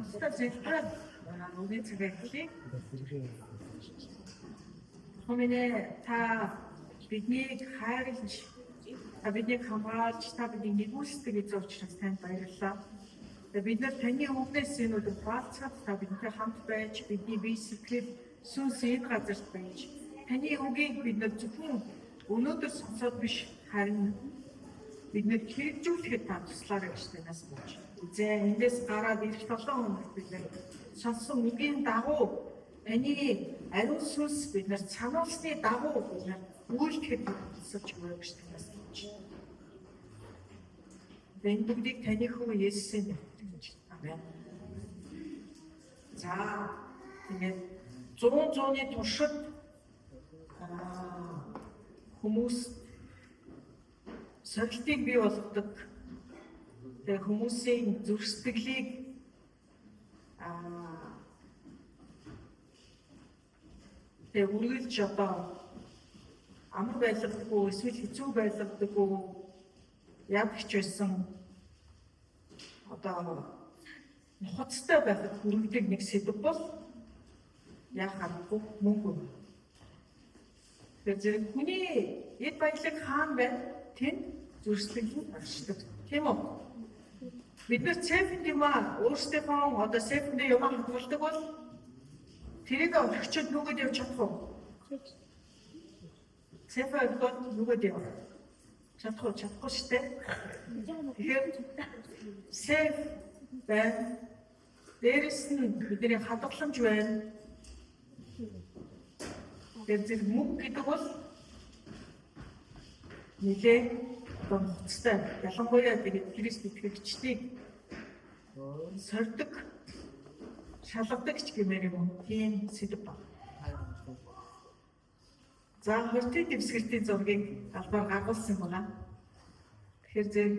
хамтдаа зөвлөөр үний цагаачлыг хүмүүнээ та биднийг хайрлаж биднийг хамгаалж та бидний нэгүсдэг гэж учраас танд баярлалаа. Бид нар таны үгнээс энэ өдөр баацаад та бидэнтэй хамт байж бидний бие сэтгэл сүнс энэ газарт байж таны үгийг бид нар зөвхөн өнөөдөр сонсоод биш харин бид нар хэрэгжүүлэхэд та туслаарай гэж танаас болж. Зэ эндээс гараад ирэх 7 хоногт бид нар сонсон үгийн дагуу таны ариун сүнс бид нар сануулсны дагуу бид нар үйлдэхэд тусалж өгөө гэж танаас болж. Энэ бүгдийг таны хүү Есүсийн нэрээр амен. За тэгээд 100-ны туршид хүмүүс сорилтыг бий болгодог. Тэгээ хүмүүсийн зүрх сэтгэлийг тэгээ үргэлж одоо амар байлгадаггүй эсвэл хэцүү байлгадаггүй ядч байсан одоо нухацтай байхад хүргэдэг нэг сэдв бол яхахгүй мөнгө. Тэгэхээр хүний эд баялаг хаана байна? Тэнд зүрх сэтгэл авчдаг. Тийм үү? Бид нар цэфэнд юм өөрсдөө одоо цэфэнд юм хадгалдаг бол тэрийг орчид нүгэд явж чадах уу? Цэфэнд нүгэд яв. Чадахгүй шүү дээ. Тэгэхээр цэф байна. Дээрэс нь бидний хадгаламж байна. Тэгэхээр мөнгө гэдэг бол нэлээ гомцтой. Ялангуяа тэгээд Христ итгэгчдийг сордог, шалгадаг ч гэмээр юм. Тийм сэдв байна. За хортын дэвсгэртийн зургийг албаар гагуулсан байна. Тэгэхээр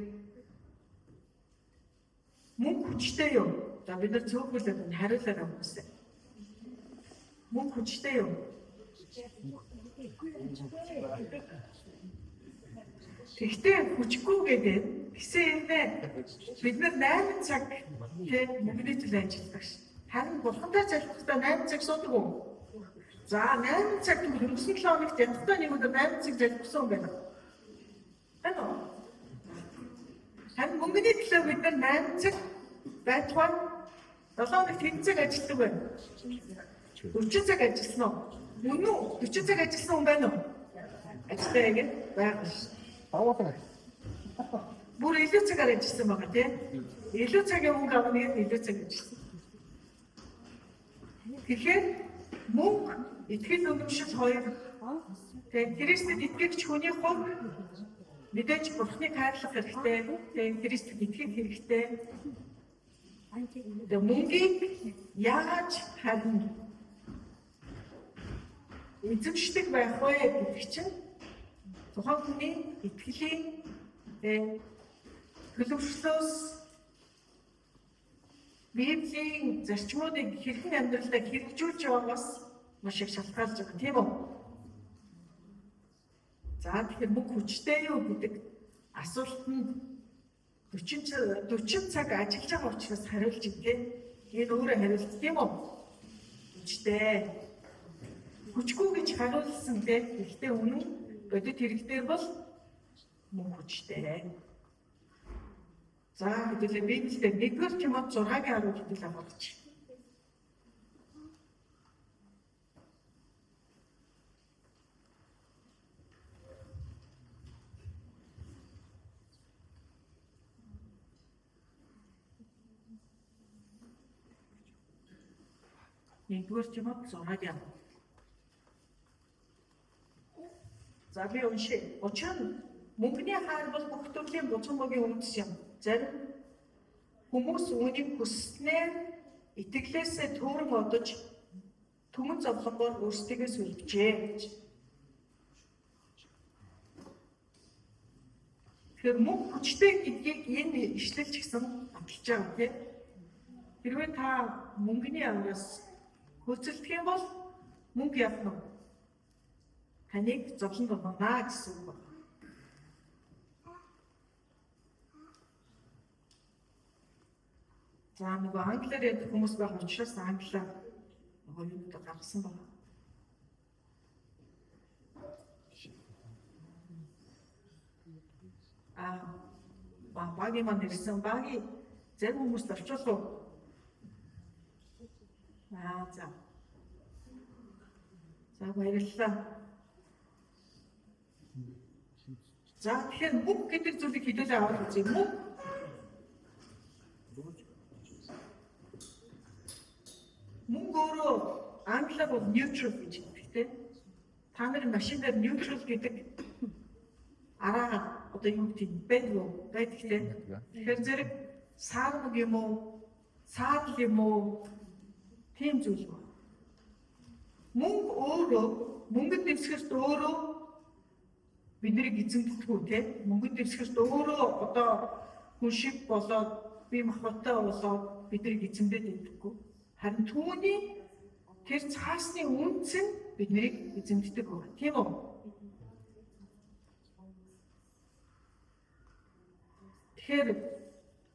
мөнгө хүчтэй юу? За бид нар цөөхөлөд хариулаарай хүмүүсээ. Мөнгө хүчтэй юу? Тэгтээ хүчгүй гэдэг гэсэн юм бид нар 8 цаг мөнгөний төлөө ажилладаг ш. Харин бурхантай залбихдаа 8 цаг суудаг уу? За 8 цаг хөрөнгөсөн 7 хоногт ядтаа нэг өдөр 8 цаг залбирсан юм байна. Ano? Харин мөнгөний төлөө бид нар 8 цаг байтугай 7 хоногт хэдэн цаг ажилладаг байна? 40 цаг ажилласан уу? Мөн үү? 40 цаг ажилласан юм байна уу? Ажиллаа ингэ байгаа ш. Бүр илүү цагаар ажилласан байгаа тийм. Илүү цагийн мөнгө авах нэг илүү цаг ажилласан. Тэгэхээр мөнгө итгэл үнэмшил хоёр. Тэгээд Христэд итгэгч хүний хувьд мэдээж Бурхныг хайрлах хэрэгтэй. Тэгээд Христэд итгэх хэрэгтэй. Тэгээд мөнгийг яаж харин эзэмшдэг байх вэ гэдэг чинь тухайн хүний итгэлийн төлөвшлөөс Библийн зарчмуудыг хэрхэн амьдралдаа хэрэгжүүлж байгаагаас маш их шалтгаалж байгаа тийм үү? За тэгэхээр мөнгө хүчтэй юу гэдэг асуулт нь 40 цаг ажиллаж байгаа учраас хариулж идэв. Энэ өөрөө хариулт тийм үү? Хүчтэй. Хүчгүй гэж хариулсан тийм. Гэхдээ үнэн бодит хэрэгтэй бол мөнгө хүчтэй. За хэдүүлээ Библиэд 1-р Тимот 6-гийн 10 хэдүүл аваач. Нэгдүгээр Тимот 6-гийн 10. За би уншия. Учир нь мөнгөний хайр бол бүх төрлийн бузан богийн үндэс юм. Зарим хүмүүс үүнийг хүсснээр итгэлээсээ төөрөн одож түмэн зовлонгоор өөрсдийгөө сүлжээ гэж. Тэгэхээр мөнгө хүчтэй гэдгийг энэ ишлэлч гэсэн баталж байгаа тийм. Хэрвээ та мөнгөний амраас хөөцөлдөх юм бол мөнгө явна уу? Таныг зовлонд орноо гэсэн үг байна. За нөгөө англиар яддаг хүмүүс байх учраас англиар нөгөө юунд гаргасан байна. Багийн маань ирсэн багийн зарим хүмүүст орчуулсан. За. За баярлалаа. За тэгэхээр мөнгө гэдэг зүйлийг хэдүүлээ аваад үзье. Мөнгө өөрөө англиар бол neutral гэж хэлдэг. Та нар машин дээр neutral гэдэг араа одоо юу гэдэг байдаг тийм. Тэгэхээр зэрэг саармаг юм уу, саадл юм уу тийм зүйл байна. Мөнгө өөрөө мөнгөд дэвсгэрт өөрөө бидний эзэмддэггүй тийм. Мөнгөд дэвсгэрт өөрөө одоо хүн шиг болоод бие махбодтой болоод бидний эзэмдээд идэггүй. Харин түүний тэр цаасны үнц нь биднийг эзэмддэг байна. Тийм үү? Тэгэхээр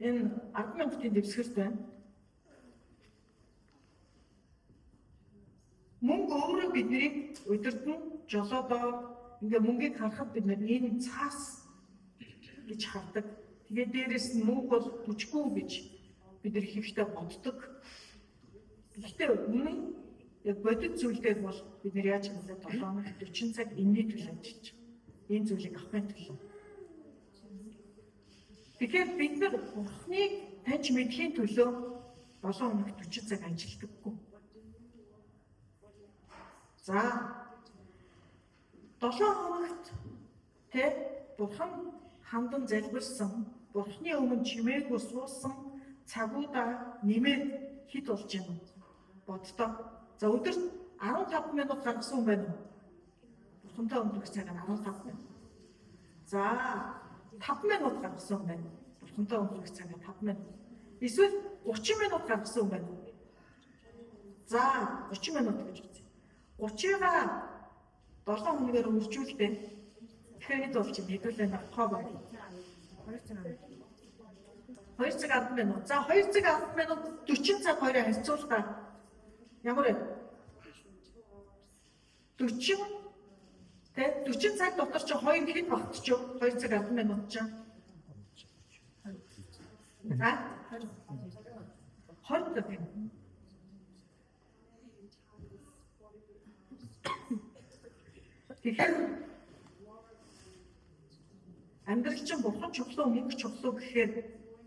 энэ 10,000-ийн дэвсгэрт байна. Мөнгө өөрөө биднийг өдөртөн жолоодоо ингээ мөнгийг харахад бид энэ цаас гэж хардаг. Тэгээд дээрэс нь мөнгө бол бүжгүй гэж бид нар ихтэй боддог. Гэхдээ үнэн яг бодит зүйлдер бол бид нар яаж хэлээд 7 хоног 40 цаг энэний төлөө ажиллаж энэ зүйлийг авахын төлөө. Тэгэхээр бид нар Бурхныг таньж мэдхийн төлөө 7 хоног 40 цаг ажилладаггүй. За 7 хоногт Бурхан хандан залбирсан, Бурхны өмнө чимээгүй суусан цагуудаа нэмээд хэд болж юм боддоо. За өдөрт 15 минут гаргасан юм байна уу? Бурхантай өнгөрөх цаг нь 15 минут. За 5 минут гаргасан юм байна. Бурхантай өнгөрөх цаг нь 5 минут. Эсвэл 30 минут гаргасан юм байна уу? За 30 минут гэж үзье. 30-аа 7 хоногоор үржүүлдэг. Тэгэхээр хэд болж юм хэдүүлээ навхаа баг. 2 цаг 10 минут. За 2 цаг 10 минут 40 цаг хоёроо харьцуулбаа. Ямар вэ? 40 цаг дотор чи 2 хэд багтчих вэ? 2 цаг 10 минут ч. За 20 цаг. Тэгэхээр амьдрал чинь бурхан чухал, мөнгө чухал гэхээр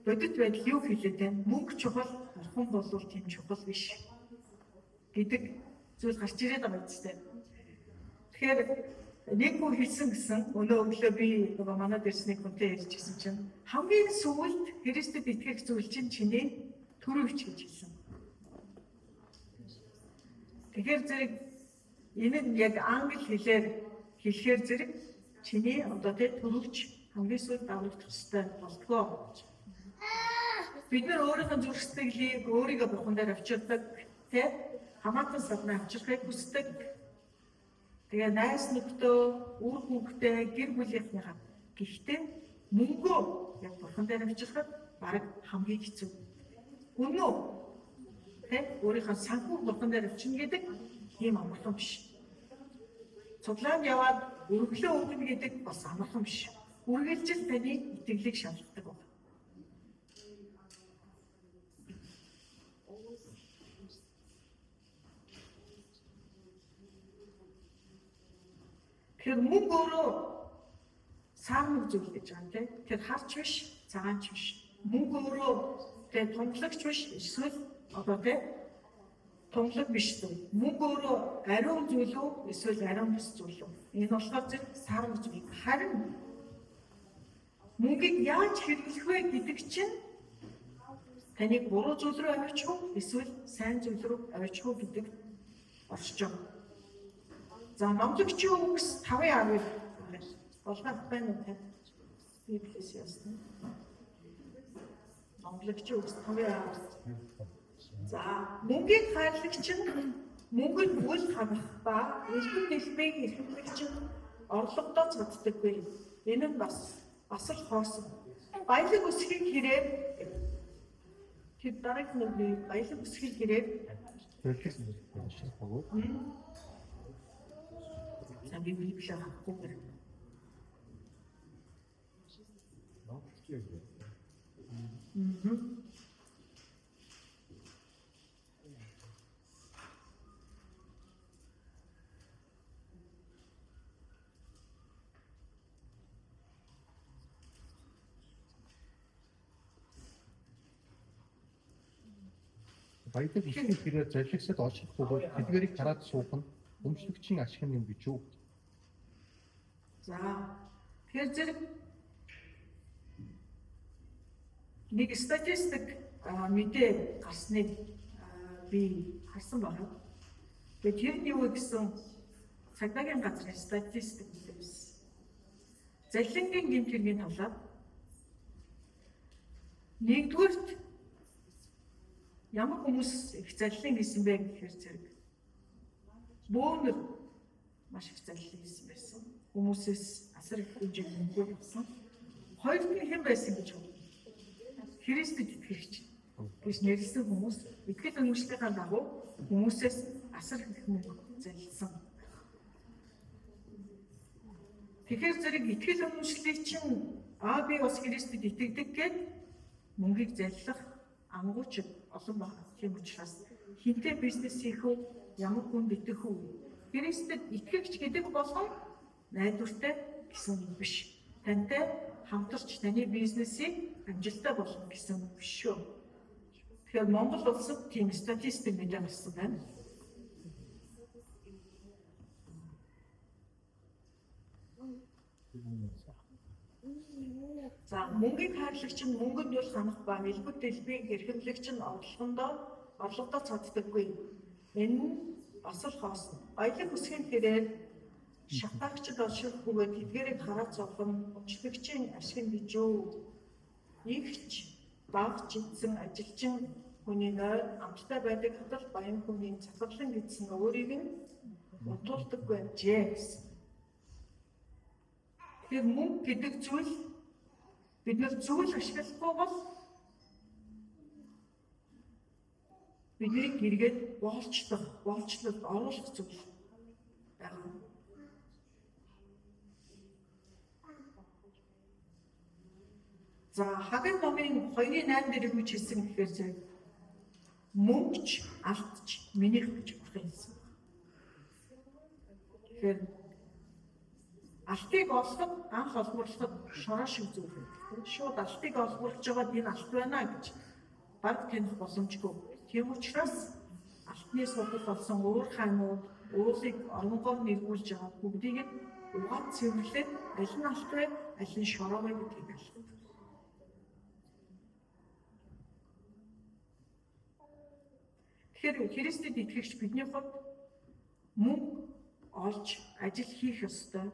бодит байдал юу хэлээд байна? Мөнгө чухал, бурхан бол тийм чухал биш гэдэг зүйл гарч ирээд байгаа үстэй. Тэгэхээр нэг хүн хэлсэн гэсэн өглөө би нөгөө манад ирснийг хүнтэй ярьж гисэн чинь хамгийн сүүлд Христэд итгэх зүйл чинь чиний төрөвч гэж хэлсэн. Тэгэхээр зэрэг энэ нь яг англи хэлээр хэлэхээр зэрэг чиний одоо төрөвч хамгийн сүүлд давуулах ёстой болтгоо. Бид нар өөрийнхөө зүрх сэтгэлийг өөрийгөө бурхан дээр авчирдаг, хамаатан саднаа авчирхыг хүсдэг. Тэгээ найз нөхдөө, үр хүүхдээ, гэр бүлийнхнийхээ. Гэхдээ мөнгөө яг бурхан дээр авчирхад бараг хамгийн хэцүү. Үнэн үү? Өөрийнхөө санхүү бурхан дээр авчирна гэдэг ийм амархан биш. Цуглаанд яваад өргөлөө өгнө гэдэг бас амархан биш. Үргэлжил таны итгэлийг шалгадаг байна. Тэгэхээр мөнгө өөрөө саармаг зүйл гэж байна тийм. Тэр харч биш, цагаанч биш. Мөнгө өөрөө тунгалагч биш, эсвэл одоо тийм тунгалаг биш зүйл. Мөнгө өөрөө ариун зүйл үү, эсвэл ариун бус зүйл үү? Энэ болохоор зэрэг саармаг зүйл. Харин мөнгийг яаж хэрэглэх вэ гэдэг чинь таныг буруу зүйл рүү авчих уу, эсвэл сайн зүйл рүү авчих уу гэдэг орчиж байгаа. За номлогчийн үгс 5:10 болгох байна уу? Библиэс ясна. Номлогчийн үгс 5:10. За мөнгийг хайрлагч нь мөнгөд үл ханах ба элбэг дэлбэг эрхэмлэгч нь орлогодоо цаддаггүй. Энэ нь бас л хоосон. Баялаг өсгийн хэрээр Тэр дараагийн нь баялаг үсгэл гэрээ. Зөвлөс шиг багуу. За би библийг авахгүй. Баялаг үсгийн хэрээр зорилгосод олших бөгөөд тэдгэрийг хараад суух нь өмчлөгчийн ашиг юм гэж юу? За тэгэхээр зэрэг нэг статистик мэдээ гарсныг би харсан байна. Тэгээд тэр нь юу гэсэн цагдаагийн газрын статистик байсан. Залингийн гэмт хэргийн талаар нэгдүгürt ямар хүмүүс их заллин хийсэн бэ гэхээр зэрэг бөөнөр маш их заллин хийсэн байсан. Хүмүүсээс асар их хэмжээний мөнгө авсан. Хоёрт нь хэн байсан гэж байна? Христэд итгэгч гэж нэрлсэн хүмүүс итгэл үнэмшлийнхаа дагуу хүмүүсээс асар их мөнгө заллсан. Тэгэхээр зэрэг итгэл үнэмшлийг чинь би бас Христэд итгэдэг гэд мөнгийг заллах ангуучд олон байна. Тийм учраас хинтээ бизнес хийх үү, ямар хүнд итгэх үү? Христэд итгэгч гэдэг болгон найдвартай гэсэн үг биш. Тантай хамтарч таны бизнесийг амжилттай болгох гэсэн үг биш шүү. Тэгэхээр Монгол улсад тийм статистик мэдээ гарсан байна. За мөнгийг хайрлагч нь мөнгөнд юу ханах ба элбэг дэлбийн эрхэмлэгч нь орлогодоо цацдаггүй. Энэ нь бас л хоосон. Баялаг үсгийн хэрээр шатаагчд олших бөгөөд тэдгэрийг хараад зовх нь өмчлөгчийн ашиг гэж юу? Игч багч эзэн ажилчин хүний нойр амттай байдаг хадал баян хүний цахилан гэдсэн өөрийг нь утуулдаг байжээ гэсэн. Тэр мөнгө гэдэг зүйл бид нар зүйл ашиглахгүй бол бидний гэргээд боолчлол оруулах зүйл байна. За Хагийн номын 2:8 дээр юу хэлсэн гэхээр зэрэг мөнгөч алдч минийх гэж хэлсэн. Тэгэхээр алтыг олоход анх олборлоход шороо шиг зүйл. Шууд алтыг олборлож байгаад энэ алт байна гэж баг таних боломжгүй. Тийм учраас алтны судал болсон өөр хаймууд уулыг оронгоор нэргүүлж байгаа бүгдийг угаад цэвэрлээд аль нь алт вэ, аль нь шороо вэ гэдгийг алт. Тэгэхээр Христэд итгэгч бидний хувьд мөнгө олж ажил хийх ёстой.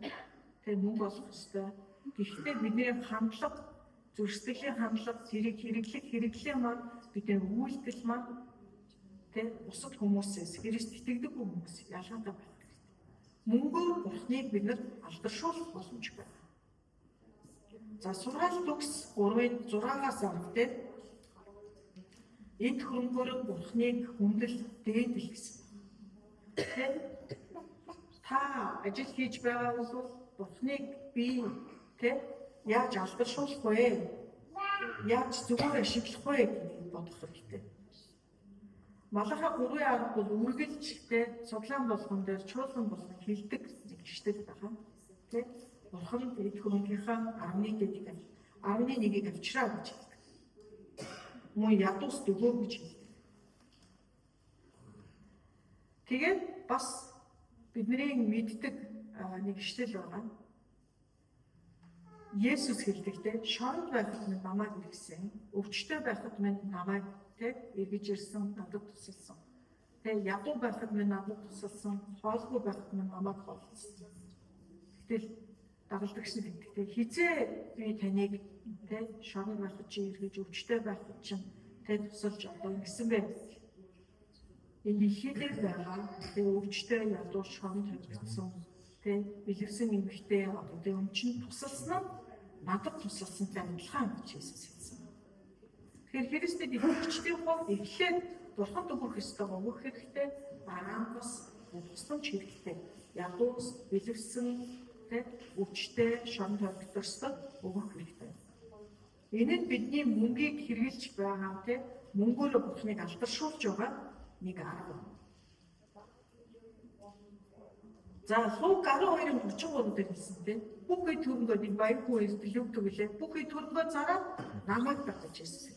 Тэр мөнгө олох ёстой. Гэхдээ бидний хандлага, зөрсдөглийн хандлага, зэрэг хэрэглэх маань бидний үйлдэл маань тэр бусад хүмүүсээс Христ итгэдэг хүмүүс ялгаатай байх хэрэгтэй. Мөнгөөр Бурхныг бид нар алдаршуулах боломж байна. За сургаал төгс 3:6-аас авдаг эд хөрөнгөөр Бурхныг хүндэл дээдэл гэсэн. Тэгэхээр та ажил хийж байгаа бол Бурхныг би яаж алдаршуулах вэ? Яаж зүгээр ашиглах вэ гэдгийг бодох хэрэгтэй. Малахи 3:10 бол үргэлж судлаан болгон дээр чуулган болгон хэлдэг нэг ишлэл байгаа. Бурхан эд хөрөнгийнхаа 11-ийг авчраа гэж хэлдэг. Мөн ядуус дөгөө гэж хэлдэг. Тэгээд бас бидний мэддэг нэг ишлэл байгаа. Есүс хэлдэгтэй шоронд байхад минь намайг иргсэн, өвчтөй байхад минь намайг эргэж ирсэн, надад тусалсан. Ядуу байхад минь надад тусалсан, хоолгүй байхад минь намайг хоолцсон. Гэтэл дагалдагч нь хэлдэгтэй хизээ би таныг шоронд байхад чи эргэж, өвчтөй байхад чинь тусалж одоо ингэсэн бэ? Энэ ихэд байгаа өвчтөй ядуу шоронд тавьсан бэлэвсэн эмэгтэй өмчөнд тусалсан нь надад тусалсантай адилхан гэж Есүс хэлсэн. Тэгэхээр Христэд итгэгчдийн хувьд эхлээд Бурханд өгөх ёстой өгөх хэрэгтэй, дараа нь бас тусламж хэрэгтэй. Ядуус бэлэвсэн өвчтэй шон тохиолдолд өгөх хэрэгтэй. Энэ нь бидний мөнгийг хэрэгжилж байгаа мөнгөөр Бурхныг алдаршуулж байгаа нэг арга. За Лук 12:33 дээр хэлсэн бүхий төрөнгөө нэг баян хүн илүүдэг гэлээ. Бүхий төрөнгөө зараад намайг дагаж ирсэн.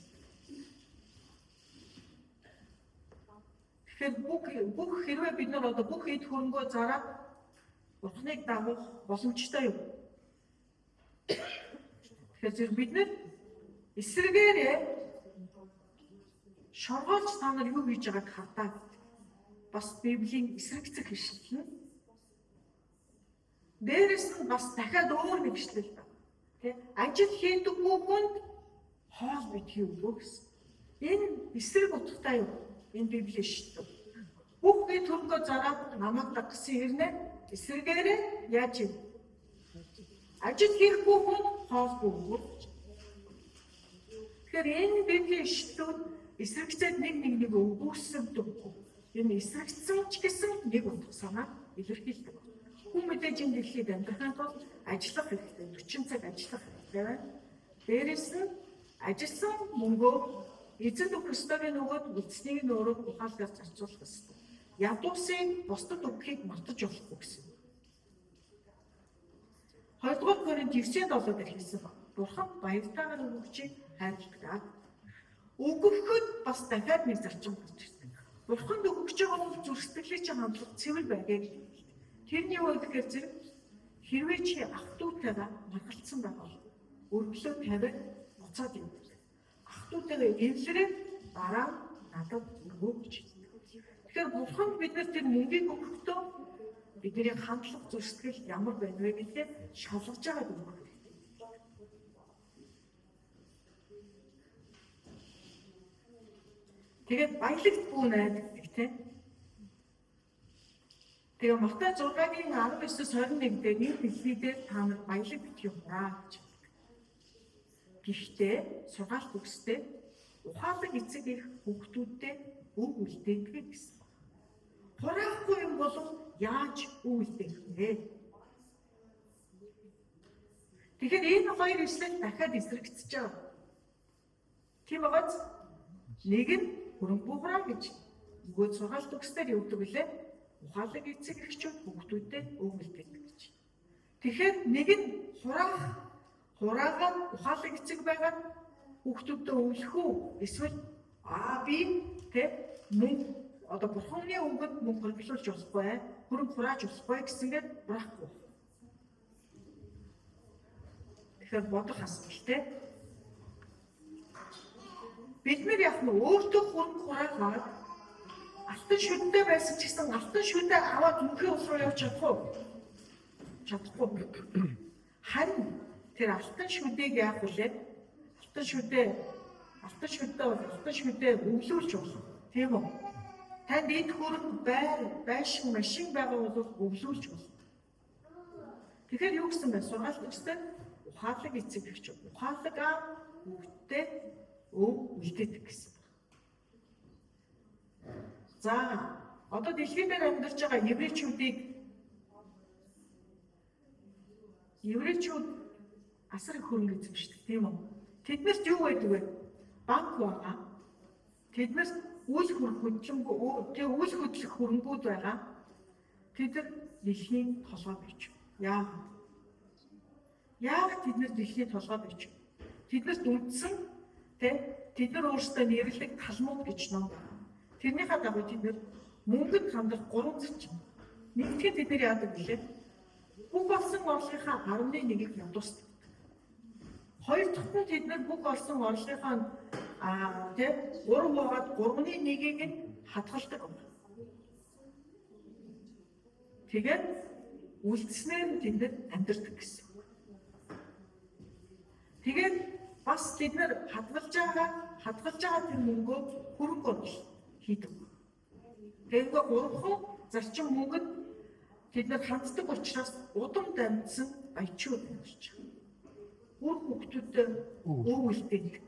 Тэгэхээр бүх хэрвээ бид нар одоо бүх эд хөрөнгөө зараад Бурхныг дагах боломжтой юу? Тэгэхээр бид нар эсрэгээрээ шоргоолж та нар юу хийж байгааг хардаа. Бас Библийн эсрэгцэх ишлэл нь. Дээрээс нь бас дахиад өөр нэг ишлэл байна. Тэ? Ажил хийдэггүй хүнд хоол битгий өгөө гэсэн. Энэ эсрэг утгатай юу? Энэ Библийн ишлэл. Бүх эд хөрөнгөө зараад намайг дагсан хэрнээ эсрэгээрээ яаж юм? Ажил хийхгүй хүнд хоол өгөө. Тэгэхээр энэ Библийн ишлэлүүд эсрэгцээд нэг өгөөсөгдөг. Энэ эсрэгцсэн ч гэсэн нэг утга санаа илэрхийлдэг. Хүн мэдээж энэ дэлхийд амьдрахын тулд ажиллах хэрэгтэй, 40 цаг ажиллах хэрэгтэй байна. Дээрээс нь ажилласан мөнгөө эзэн Христосийн нөгөөд үлдсэнийг нь өөрөө ухаалгаар зарцуулах хэрэгтэй. Ядуусыг бусдад өгөхийг мартаж болохгүй гэсэн. 2-р Коринт 9:7 дээр хэлсэн ба. Бурхан баяртайгаар өгөгчийг хайрладаг. Өгөхөд бас дахиад нэг зарчим гарч ирсэн. Бурханд өгч байгаа хүн зүрх сэтгэлийн чинь хандлага цэвэр байгааг. Тэрний үед гэхээр зэрэг хэрвээ чи ах トゥ утайгаа маргалцсан байгаа өргөлөө тавиад буцаад юм. Ах トゥ утайгаа эвлэрээ дараа надад өгөө гэж. Тэгэхээр Бурхан биднээс тэр мөнгийг өгөхдөө бидний хандлага зүрх сэтгэл ямар байна вэ гэдгээ шалгаж байгаа юм. Тэгээд баялагт бүү найддаг тийм. Тэгээ Матай 6:19-21 дээр нэг дэлхийдээ та нар баялаг битгий хураа гэж. Гэхдээ сургаалт өгсдөө ухаалаг эцэг их хүүхдүүдтэй өг үлдээдэг гэсэн. Хураахгүй юм бол яаж өг үлдээх вэ? Тэгэхээр энэ хоёр ишлэл дахиад эсрэгцэж байгаа. Тийм байгааз нэг нь хөрөнгө хураа гэж өгөөд сургаалт өгсдөө юу гэдэг вэ? Ухаалаг эцэг эхчүүд хүүхдүүдэд өг үлдээдэг гэж. Тэгэхээр нэг нь хураагаад ухаалаг эцэг байгаад хүүхдүүдэд өглөх үү? Эсвэл би мөнгө одоо Бурханы өнгөд мөнгө хөрвүүлж болохгүй, хөрөнгө хурааж болохгүй гэсэнгээд байхгүй. Тэгэхээр бодох асуудалтай. Бид нар яг нь өөртөө хөрөнгө хураагаад алтан шүдтэй байсан ч гэсэн алтан шүдээ аваад мөнхийн ус руу явж чадах уу? Чадахгүй. Харин тэр алтан шүдээг яах вэ? Алтан шүдээ өвлүүлж болно. Тийм үү? Танд эд хөрөнгө байшин машин байгаа бол өвлүүлж болно. Тэгэхээр юу гэсэн бэ? Сургаалт өгсдөө ухаалаг эцэг гэж ухаалаг хүүхдтэй өв үлдээдэг гэсэн. За одоо дэлхийд амьдарч байгаа еврейчүүд асар их хөрөнгө эзэмшдэг тийм үү? Тэднэрт юу байдаг вэ? Банк байгаа. Тэднэрт үйл хөдлөх хөрөнгүүд байгаа. Тэд дэлхийн толгой бич. Яагаад тэднэр дэлхийн толгой бич? Тэднэрт үндсэн тэд нар өөрсдөө нэрлэх талмууд гэж ном байна. Тэрнийхээ дагуу тэд мөнгөнд хандах 3 зарчим. Нэгдүгээр тэд нар яадаг гэлээ? Бүх олсон орлогынхаа 11%-ийг ядуусдаг. Хоёр дахь нь тэд нар бүх олсон орлогынхаа 3%-аад 3%-ийг нь хадгалдаг. Тэгээд үлдснээр тэд нар амьдардаг гэсэн. Тэгээд бас тэд нар хадгалж байгаа тэр мөнгөө хөрөнгө оруулалт хийдэг. Тэгээд 3 зарчим мөнгөд тэд нар ханддаг учраас удам дамжсан баячууд болж байгаа. Үр хүүхдүүдэд өв үлдээдэг.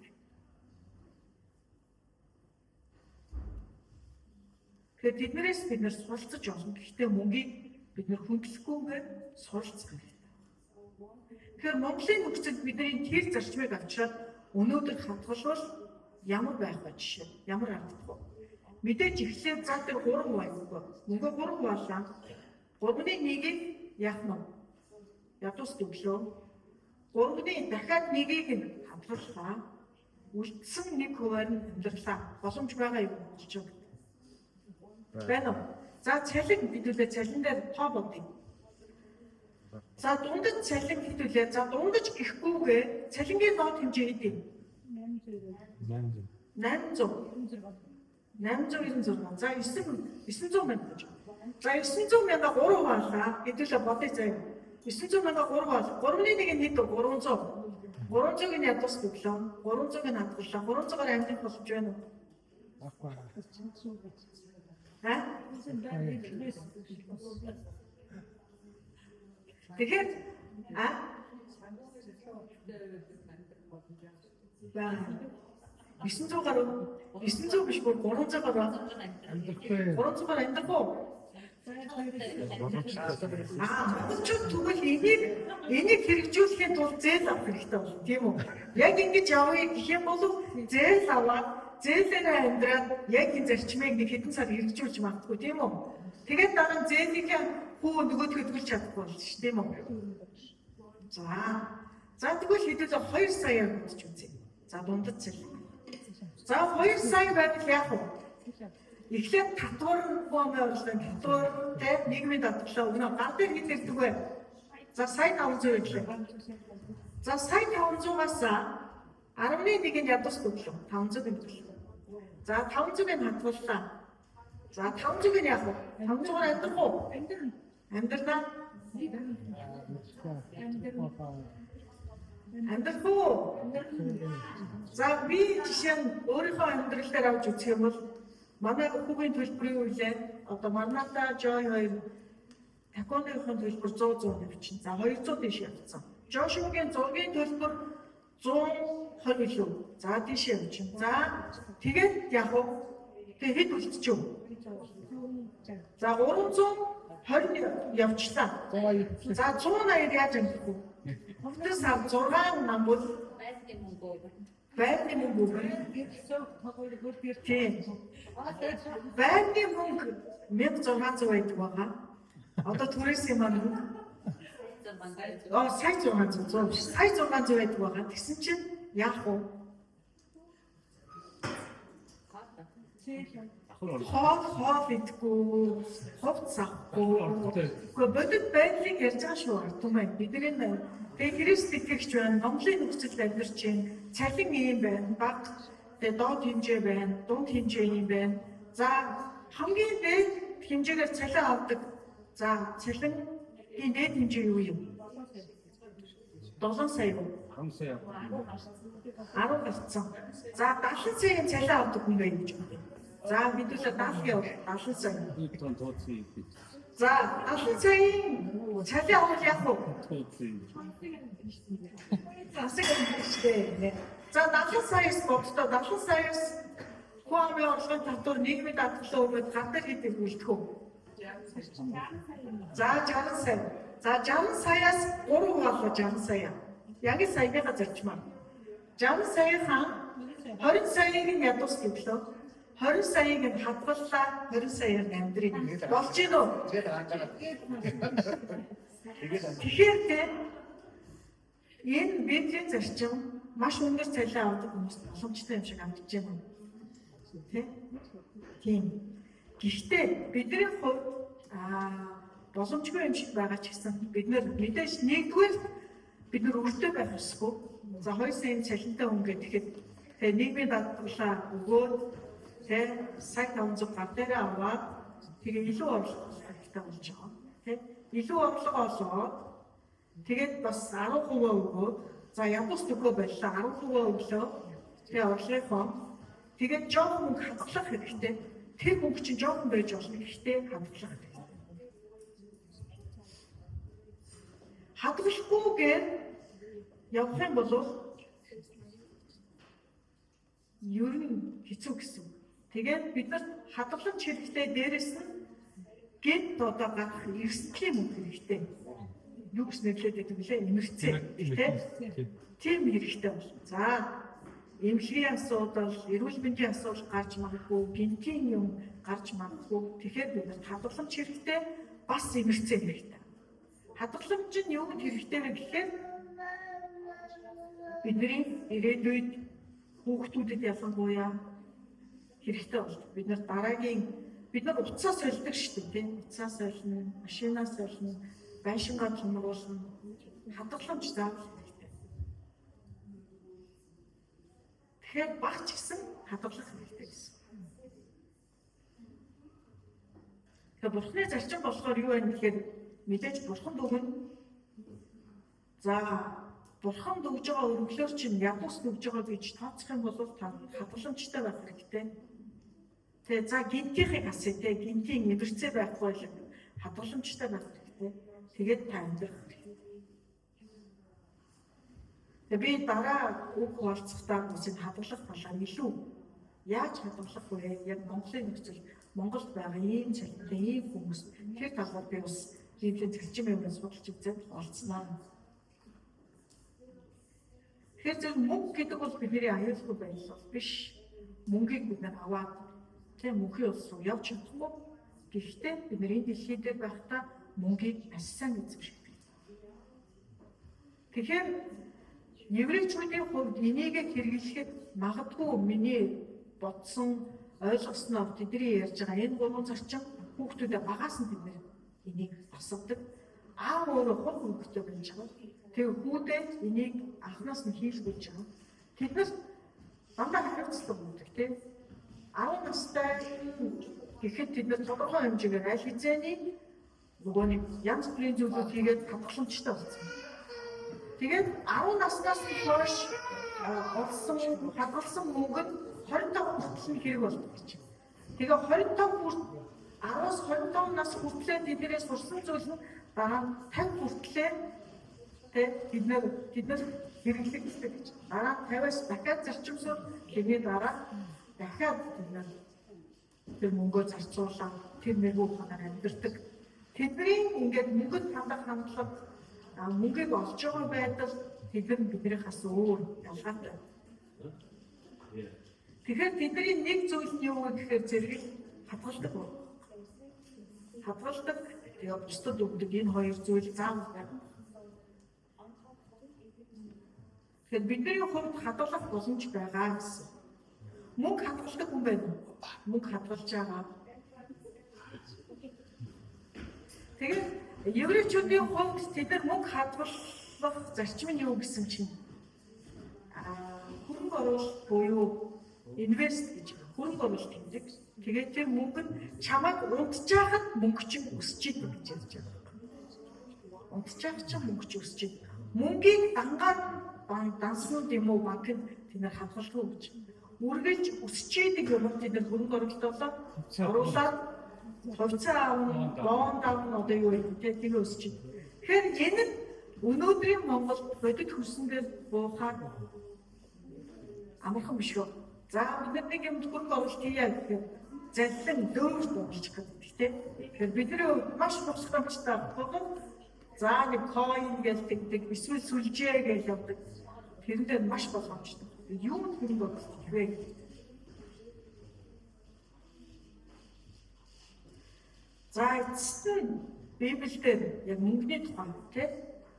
Тэгэхээр тэднээс бид нэр суралцаж болно. Гэхдээ мөнгийг бид нэр хөндлөхгүйгээр суралцах хэрэгтэй. Тэгэхээр Монголын нөхцөлд бидний тэр зарчмыг авчираад өнөөдөр хадгалбал ямар байх вэ жишээ? Ямар харагдах вэ? Мэдээж эхлээд за тэр 3 байхгүй. Мөнгө 3 боллаа. 3-ны 1-ийг яах нь? Ядуус төглөө. 3-ны дахиад 1-ийг нь хадгаллаа. Үлдсэн 1% нь амьдралаа. Боломж байгаа юм болж байна. Байна уу? За цалин хэдүүлээ цалин дээр тоо бодъё. За дундаж цалин хэдүүлээ. За дундаж гэхгүйгээр цалингийн нот хэмжээ хэдий? 896. За 900 мянга гэж. За 900 мянга 3 боллаа. Хэдүүлээ бодъё заяа. 900 мянга 3 бол 3-ны 1 нь хэд вэ? 300. 300-ыг нь ядуус төглөө. 300-ыг нь хадгаллаа. 300-аар амжилт болж байна уу? Тэгэхээр 900 гаруй 900 биш бүр 300 гаруй амьдрахгүй. 300-аар амьдрах уу? Монголчууд тэгвэл энийг хэрэгжүүлэхийн тулд зээл авах хэрэгтэй болно, тийм үү? Яг ингэж явъя гэх юм бол зээл аваад зээлээрээ амьдраад яг энэ зарчмыг нэг хэдэн сар хэрэгжүүлж магадгүй, тийм үү? Тэгээд дараа нь зээлийнхээ хүү нөгөөдгөө төлж чадахгүй болно шүү, тийм үү? За тэгвэл хэдүүлээ 2 сая гэж үзье. За дундад цалин. За 2 сая байдал яах вэ? Эхлээд татвар боомжлон татвартай нийгмийн татварлаа өгнө. Гал дээр хэд ирдэг вэ? За сая 500 гэхлээ. За сая 500-аас 11-ийг нь ядуус төглөө. 500-ыг нь төглөө. За 500-ыг нь хадгаллаа. За 500-ыг нь яах вэ? 500-аар амьдрах уу? Амьдрнаа. Амьдрах уу? За би жишээ нь өөрийнхөө амьдрал дээр авч үзэх юм бол манай хүүгийн төлбөрийн үйлээ одоо Марната Жой хоёр таконыхын төлбөр 100 навчин. За 200 дэш явцсан. Жошугийн зургийн төлбөр 120 илүү. За дэш явчихна. За тэгээд яг уу тэгээд хэд үлдчихв? За 320 явчлаа. За 180 яаж амжих вэ? Хөвтөс 6 нам бол байрны мөнгө байрны мөнгө 1600 байдаг байгаа. Одоо түрээсийн мөнгө сая 600 биш сая 600 байдаг байгаа. Тэгсэн чинь яах вэ? Хоол идэхгүй, хувц авахгүй. Гэхдээ бодит байдлыг ярьж байгаа шүү. Түмэн бидний тэгээ Христ итгэгч байна. Монголын нөхцөлд амьдарч байна. Цалин ийм байна. Баг тэгээ доод хэмжээ байна. Дунд хэмжээ ийм байна. За хамгийн дээд хэмжээгээр цалин авдаг. За цалингийн дээд хэмжээ юу юм? 7 сая юу? 10 сая. 10 гарцсан. За 70 саяын цалин авдаг хүн байна гэж байна. За бидүүлээ 70 яв 70 сая. За 70 саяын цалин авах яах вэ? За 70 саяас боддоо 70 саяас хуамын орлогын татвар нийгмийн татварлаа өгөөд гадар хэдийг үлдэх үү? За 60 сая. За 60 саяас 3 болоо 60 сая. Яг саяныхаа зарчмаар. 60 саяхан 20 саяыг нь ядуус төглөө. 20 саяыг нь хадгаллаа. 20 саяар амьдрыг болж гин үү? Тэгэхээр энэ Библийн зарчим маш өндөр цалин авдаг хүмүүст боломжтой юм шиг амжиж байна. Тийм. Гэхдээ бидний хувьд боломжгүй юм шиг байгаа ч гэсэн бид нэр мэдээж нэгдүгээр бид нар өртөө байх ёсгүй. За 2 саяын цалинтай хүн гэхэд нийгмийн татварлаа өгөөд сая 500 гар дээр аваад тэгээ илүү орлого хэрэгтэй болж байгаа. Илүү орлого олоод тэгээд бас 10% өгөөд за ядуус төгөө байлаа 10% өглөө тэгээ орлогын фонд тэгээд жоохон мөнгө хадгалах хэрэгтэй. Тэр мөнгө чинь жоохон байж болно гэхдээ хадгалах хэрэгтэй. Хадгалахгүйгээр явах юм бол ер нь хэцүү гэсэн. Тэгээд бид нар хадгаламж хэрэгтэй дээрэс нь гэнт одоо гарах эрсдлийн мөнгө хэрэгтэй. Юу гэж нэрлээд байдаг вэ? Эмэрхцээ. Тийм хэрэгтэй байна. За эмнэлгийн асуудал, эрүүл мэндийн асуудал гарч магадгүй, гинтийн юм гарч магадгүй. Тэгэхээр бид нар хадгаламж хэрэгтэй, бас эмэрхцээ хэрэгтэй. Хадгаламж нь юунд хэрэгтэй вэ гэхээр бидний ирээдүйд хүүхдүүдэд ялангуяа хэрэгтэй болдог. Бид нар уцаа сольдог шүү дээ, тийм. Уцаа солино, машинаа солино, байшингаа томруулна. Хадгаламж заавал хэрэгтэй. Тэгэхээр багч гэсэн хадгалах хэрэгтэй гэсэн. Тэгэхээр бурхны зарчим болохоор юу вэ гэхээр мэдээж бурханд өгнө. За бурханд өгж байгаа өргөлөөр чинь ядуус өгж байгаа гэж тооцох юм бол та хадгаламжтай байх хэрэгтэй. Тэгээ за гинтийнхийг асуу те гинтийн эмэрхцээ байхгүй л хадгаламжтай байх хэрэгтэй. Тэгээд та амьдрах хэрэгтэй. Тэгээ би дараа үг хуваалцахдаа үсэд хадгалах талаар илүү яаж хадгалах вэ? Яг Монголын нөхцөл Монголд байгаа ийм цалинтай ийм хүмүүс тэр талаар би бас Библийн зарчим юмнаас судалж үзээд олцсноо. Тэгэхээр зөв мөнгө гэдэг бол бидний аюулгүй байлал биш. Мөнгийг бид нар аваад тийм мөнхийн улс руу явж чадахгүй. Гэхдээ бид нар энэ дэлхий дээр байхдаа мөнгийг маш сайн эзэмшдэг. Тэгэхээр еврейчүүдийн хувьд энийг хэрэглэхэд магадгүй миний бодсон ойлгосноор тэдний ярьж байгаа энэ гурван зарчим хүүхдүүдэд багаас нь бид нар энийг асуудаг. Аав өөрөө хол хөнгөтэй байж байгаа. Тэгээ хүүдээ энийг анхнаас нь хийлгүүлж байгаа. Тэд нар дандаа хариуцлага өгдөг тийм. 10 настай гэхэд тэд нар тодорхой хэмжээгээр аль хэзээний нөгөө нэг янз бүрийн зүйлүүд хийгээд хадгаламжтай болсон. Тэгээд 10 наснаас хойш олсон хадгалсан мөнгө нь 25 хүртэл хэрэг болдог гэж. Тэгээ 10-аас 25 нас хүртлээр тэднээс сурсан зүйл нь дараа 50 хүртлээр бид нар хэрэглэгддэг гэж. Дараа 50-аас дахиад зарчимсаар тэрний дараа дахиад бид нар тэр мөнгөө зарцуулаад тэр мэрэгүү ханаар амьдэрдэг. Тэдний ингээд мөнгөд хандах хандлага мөнгийг олж байгаа байдал тэдгээр нь биднийхээс өөр ялгаатай. Тэгэхээр тэдний нэг зүйл нь юу вэ гэхээр зэрэг хадгалдаг байна. Хадгалдаг явцдад өгдөг энэ хоёр зүйл заавал байна. Тэгэхээр бидний хувьд хадгалах боломж байгаа гэсэн. Мөнгө хадгалдаг хүн байна уу? Мөнгө хадгалж байгаа. Тэгээд еврейчүүдийн хувьд тэд нар мөнгө хадгалах зарчим нь юу гэсэн чинь хөрөнгө оруулалт буюу инвест гэж хөрөнгө оруулалт гэдэг. Тэгээд тэр мөнгө нь чамайг унтжаахад мөнгө чинь өсөж идэг гэж ярьж байгаа. Унтжаах чинь мөнгө чинь өсөж идэг. Мөнгийг дангаар данснууд юм уу банкнд тэд нар хадгалдаг гэж. Үргэлж өсөж идэг юм тэд нар хөрөнгө оруулалт оруулаад хувьцаа авна, бонд авна одоо юу юм те тийм өсөж идэг. Тэгэхээр энэ нь өнөөдрийн Монголд бодит хөрсөн дээр буухаар амархан биш үү? За бид нар нэг юм хөрөнгө оруулалт хийя гэхээр заллан дөөрт болчих гэдэг тийм. Тэгэхээр бидний хувьд маш босгомжтой болов. За нэг coin гэдэг эсвэл сүлжээ гэж явдаг. Тэрэндээ маш болгоомжтой. Юу хөрөнгө оруулалт вэ? За эцэст нь Библиэлд яг мөнгөний тухай тийм.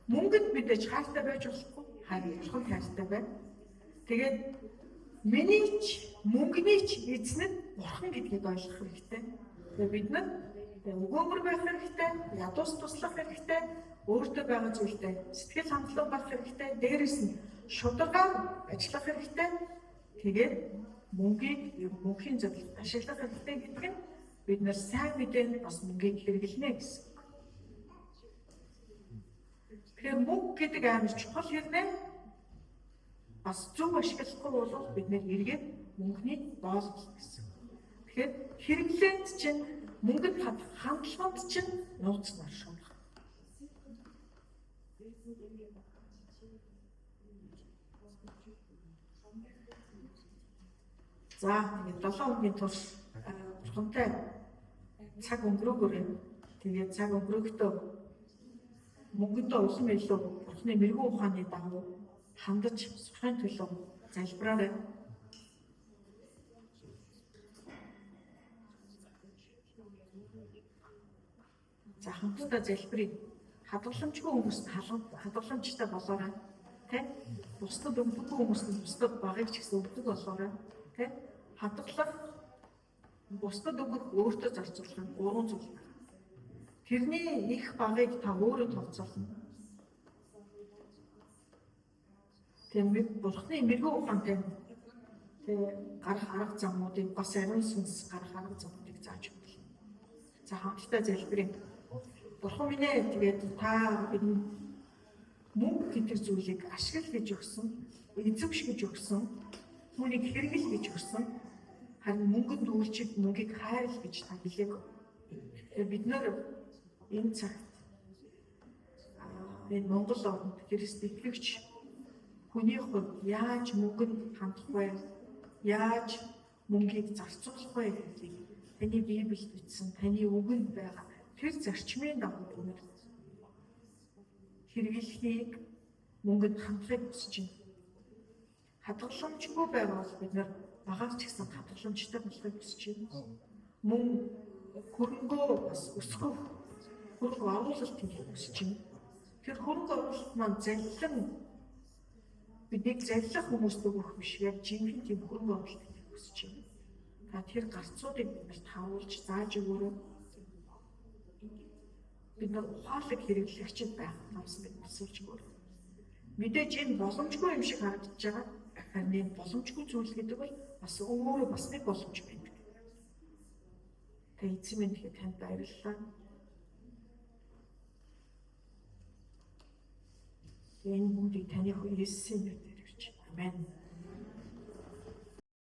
Мөнгөнд мэдээж хайртай байж болохгүй. Харин хайртай байна. Тэгээд миний ч мөнгөний ч эзэн нь бурхан гэдгийг ойлгох хэрэгтэй. Тэгээд бид нар өгөөмөр байх хэрэгтэй, ядуус туслах хэрэгтэй, өөртөө байгаа зүйлтэй сэтгэл хангалуун байх хэрэгтэй, дээрэс нь шударгаар ажиллах хэрэгтэй. Тэгээд мөнхийн зөвлөлд ашиглах хэрэгтэй гэдэг нь бид нар сайн мэдээнд бас мөнгийг хэрэглэнэ гэсэн. Тэгэхээр мөнгө гэдэг амар чухал хэрнээ бас зөв ашиглахгүй бол бид нэр эргээд мөнгөний боол гэсэн. Тэгэхээр хэрэглээнд чинь мөнгөд хандлаганд чинь нууц нар шуурх. За тэгээд 7 хоногийн турш бурхантай цаг өнгөрөөгөө тэгээд цаг өнгөрөхдөө мөнгөндөө улам илүү бурхны мэрэгүү ухааны дагуу хандаж сухын төлөө залбираарай. За хамтдаа залбирая. Хадгаламжгүй хүмүүст хадгаламжтай болоорой. Тэ? Бусдад өгдөггүй хүмүүст бусдад багыг ч гэсэн өгдөг болоорой. Тэ? Хадгалах бусдад өгөх өөртөө зарцуулах нь 3 зүйл байна. Тэрний их багыг та өөрөө тооцоолно. Тэгээд бурхны мэрэгүү ухаантай гарах арга замуудыг бас ариун сүнс гарах арга замуудыг зааж өгнө. За хамтдаа залбирая. Бурхан минь ээ тэгээд та бидэнд мөнгө гэдэг зүйлийг ашигла гэж өгсөн, эзэмш гэж өгсөн, түүнийг хэрэгэл гэж өгсөн. Харин мөнгөнд үйлчилж мөнгийг хайр гэж та хэлээг. Бид нэр энэ цагт энэ Монгол орнд Христ итгэгч хүний хувьд яаж мөнгөнд хандах вэ? Яаж мөнгийг зарцуулах вэ гэдгийг таны Библиэд бичсэн, таны үгэнд байгаа тэр зарчмын дагуу үнээр хэрэглэхийг мөнгөнд хандахыг хүсэж байна. Хадгаламжгүй байвал бид нар багаас ч гэсэн хадгаламжтай болохыг хүсэж байна. Мөн хөрөнгөө бас өсгөх хөрөнгө оруулалт хийх хүсэж байна. Тэр хөрөнгө оруулалт маань заллан биднийг заллах хүмүүст өгөх биш, яг жинхэнэ тийм хөрөнгө оруулалт хийх хүсэж байна. Та тэр гарцуудыг биднэрт харуулж зааж өгөөрэй. Бид нар ухаалаг хэрэглэгчд байх намсан бид асууж өгөөрэй. Мэдээж энэ боломжгүй юм шиг харагдаж байгаа. Харин энэ боломжгүй зүйл гэдэг бол бас өөрөө бас нэг боломж байдаг. Эзэн минь тэгэхээр танд баярлалаа. Энэ бүдийг таны Есүсийн нэрээр өгч. Амен.